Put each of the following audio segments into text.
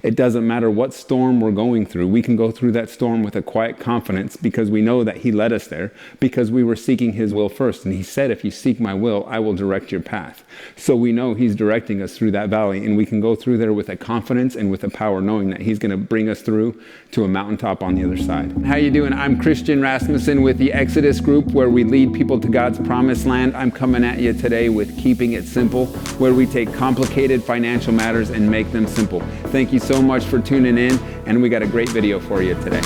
It doesn't matter what storm we're going through. We can go through that storm with a quiet confidence because we know that he led us there because we were seeking his will first. And he said, if you seek my will, I will direct your path. So we know he's directing us through that valley, and we can go through there with a confidence and with a power, knowing that he's going to bring us through to a mountaintop on the other side. How you doing? I'm Christian Rasmussen with the Exodus Group, where we lead people to God's promised land. I'm coming at you today with Keeping It Simple, where we take complicated financial matters and make them simple. Thank you so much for tuning in, and we got a great video for you today.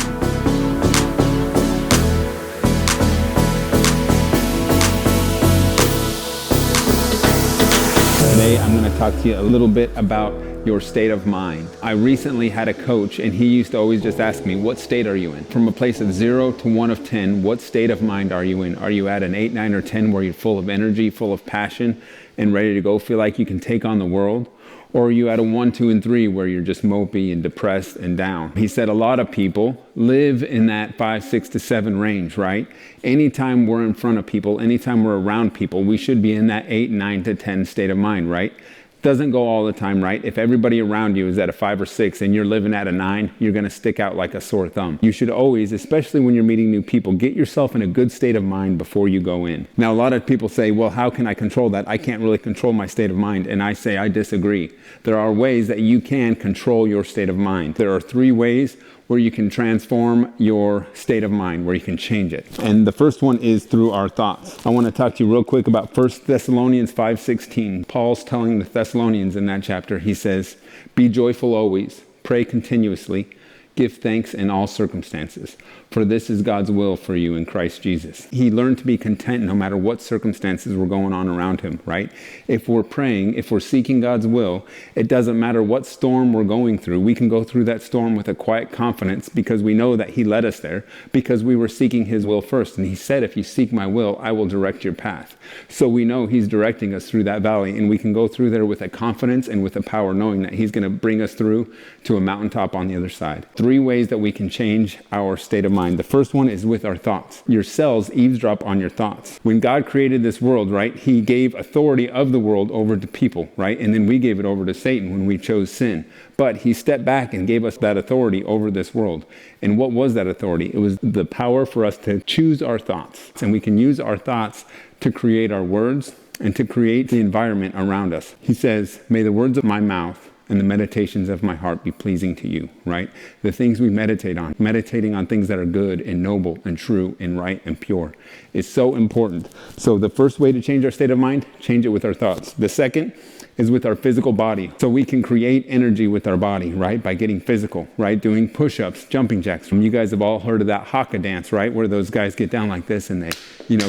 Today I'm going to talk to you a little bit about your state of mind. I recently had a coach, and he used to always just ask me, what state are you in? From a place of 0 to 1 of 10, what state of mind are you in? Are you at an 8, 9, or 10 where you're full of energy, full of passion, and ready to go, feel like you can take on the world? Or are you at a 1, 2, and 3 where you're just mopey and depressed and down? He said a lot of people live in that 5, 6 to 7 range, right? Anytime we're in front of people, anytime we're around people, we should be in that 8, 9 to 10 state of mind, right? Doesn't go all the time, right? If everybody around you is at a 5 or 6 and you're living at a 9, you're going to stick out like a sore thumb. You should always, especially when you're meeting new people, get yourself in a good state of mind before you go in. Now, a lot of people say, well, how can I control that? I can't really control my state of mind. And I say, I disagree. There are ways that you can control your state of mind. There are 3 ways where you can transform your state of mind, where you can change it. And the first one is through our thoughts. I want to talk to you real quick about 1 Thessalonians 5:16. Paul's telling the Thessalonians in that chapter, he says, be joyful always, pray continuously, give thanks in all circumstances, for this is God's will for you in Christ Jesus. He learned to be content no matter what circumstances were going on around him, right? If we're praying, if we're seeking God's will, it doesn't matter what storm we're going through. We can go through that storm with a quiet confidence because we know that he led us there because we were seeking his will first. And he said, if you seek my will, I will direct your path. So we know he's directing us through that valley, and we can go through there with a confidence and with a power, knowing that he's going to bring us through to a mountaintop on the other side. 3 ways that we can change our state of mind. The first one is with our thoughts. Your cells eavesdrop on your thoughts. When God created this world, right, he gave authority of the world over to people, right? And then we gave it over to Satan when we chose sin. But he stepped back and gave us that authority over this world. And what was that authority? It was the power for us to choose our thoughts. And we can use our thoughts to create our words and to create the environment around us. He says, may the words of my mouth and the meditations of my heart be pleasing to you, right? The things we meditate on, meditating on things that are good and noble and true and right and pure is so important. So the first way to change our state of mind, change it with our thoughts. The second is with our physical body. So we can create energy with our body, right? By getting physical, right? Doing push-ups, jumping jacks. You guys have all heard of that haka dance, right? Where those guys get down like this and they,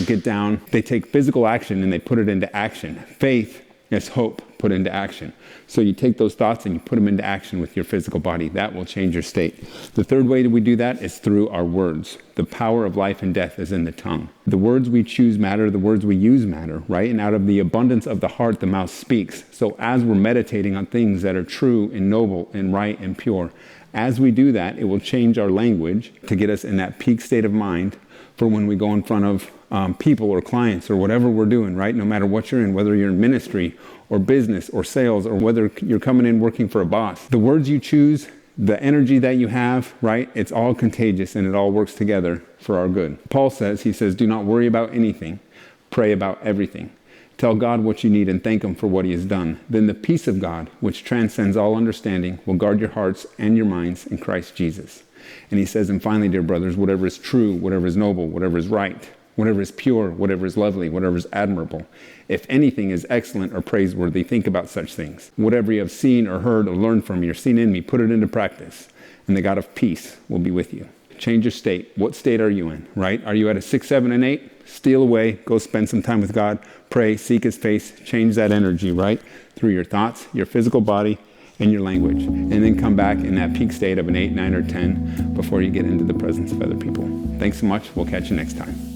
get down. They take physical action and they put it into action. Faith is hope put into action. So you take those thoughts and you put them into action with your physical body. That will change your state. The third way that we do that is through our words. The power of life and death is in the tongue. The words we choose matter. The words we use matter, right? And out of the abundance of the heart, the mouth speaks. So as we're meditating on things that are true and noble and right and pure, as we do that, it will change our language to get us in that peak state of mind for when we go in front of people or clients or whatever we're doing, right? No matter what you're in, whether you're in ministry or business or sales or whether you're coming in working for a boss. The words you choose, the energy that you have, right? It's all contagious and it all works together for our good. Paul says, he says, do not worry about anything. Pray about everything. Tell God what you need and thank him for what he has done. Then the peace of God, which transcends all understanding, will guard your hearts and your minds in Christ Jesus. And he says, and finally, dear brothers, whatever is true, whatever is noble, whatever is right, whatever is pure, whatever is lovely, whatever is admirable, if anything is excellent or praiseworthy, think about such things. Whatever you have seen or heard or learned from me or seen in me, put it into practice, and the God of peace will be with you. Change your state. What state are you in, right? Are you at a 6, 7, and 8? Steal away, go spend some time with God, pray, seek his face, change that energy, right? Through your thoughts, your physical body, and your language. And then come back in that peak state of an 8, 9, or 10 before you get into the presence of other people. Thanks so much. We'll catch you next time.